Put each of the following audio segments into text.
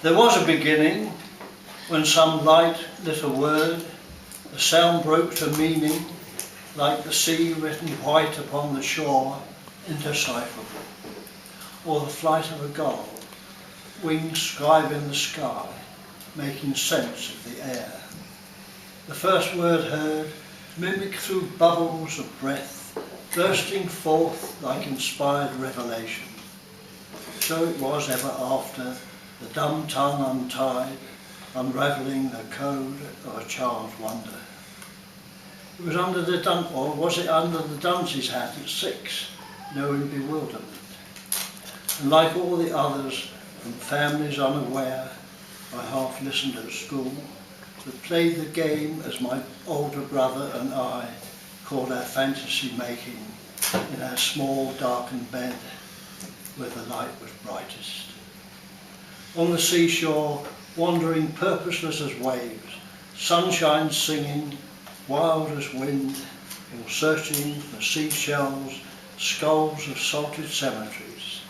There was a beginning, when some light lit a word, the sound broke to meaning, like the sea written white upon the shore, indecipherable, or the flight of a gull, wings scribing the sky, making sense of the air. The first word heard, mimicked through bubbles of breath, bursting forth like inspired revelation. So it was ever after, the dumb tongue untied, unravelling the code of a child's wonder. It was under the or was it under the dunce's hat at 6, knowing bewilderment? And like all the others, from families unaware, I half listened at school, but played the game as my older brother and I called our fantasy making in our small darkened bed where the light was brightest. On the seashore, wandering purposeless as waves, sunshine singing, wild as wind, or searching for seashells, skulls of salted cemeteries,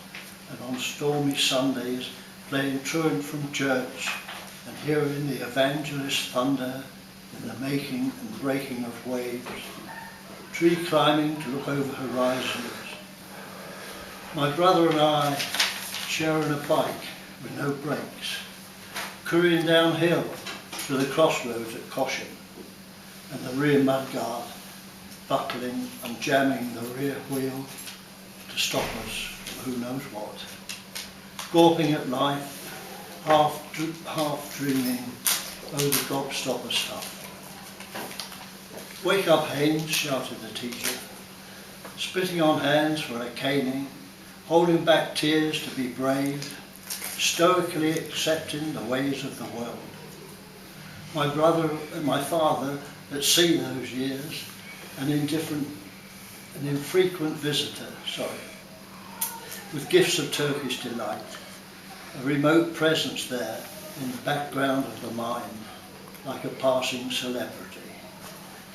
and on stormy Sundays playing truant from church and hearing the evangelist thunder in the making and breaking of waves, tree climbing to look over horizons. My brother and I sharing a bike with no brakes, currying downhill to the crossroads at Cosham, and the rear mudguard buckling and jamming the rear wheel to stop us from who knows what, gawping at life, half dreaming, oh the gobstopper stuff. Wake up, Haines, shouted the teacher, spitting on hands for a caning, holding back tears to be brave, stoically accepting the ways of the world. My brother and my father at sea those years, an infrequent visitor, with gifts of Turkish delight, a remote presence there in the background of the mind, like a passing celebrity,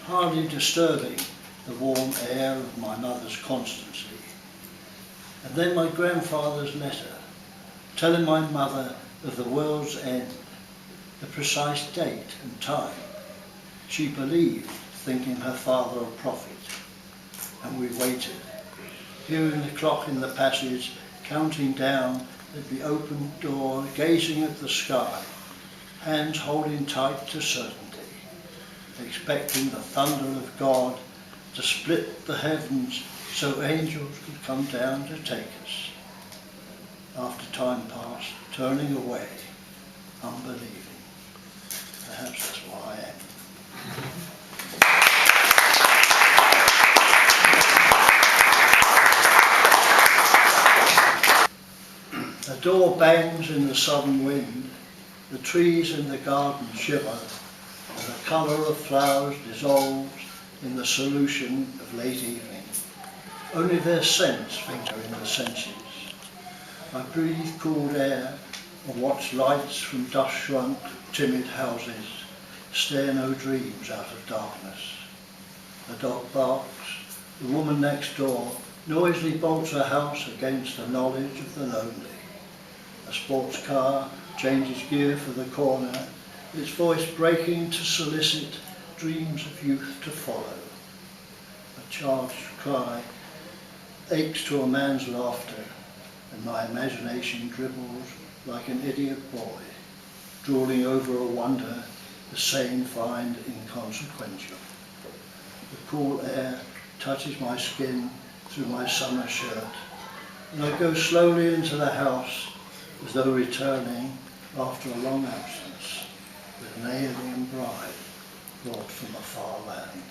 hardly disturbing the warm air of my mother's constancy. And then my grandfather's letter, telling my mother of the world's end, the precise date and time. She believed, thinking her father a prophet, and we waited, hearing the clock in the passage counting down at the open door, gazing at the sky, hands holding tight to certainty, expecting the thunder of God to split the heavens so angels could come down to take us. After time passed, turning away, unbelieving. Perhaps that's why I am. The door bangs in the southern wind, the trees in the garden shiver, and the colour of flowers dissolves in the solution of late evening. Only their scents linger in the senses. I breathe cool air and watch lights from dust-shrunk, timid houses stare no dreams out of darkness. The dog barks, the woman next door noisily bolts her house against the knowledge of the lonely. A sports car changes gear for the corner, its voice breaking to solicit dreams of youth to follow. A child's cry aches to a man's laughter, and my imagination dribbles like an idiot boy, drooling over a wonder the sane find inconsequential. The cool air touches my skin through my summer shirt, and I go slowly into the house as though returning after a long absence with an alien bride brought from a far land.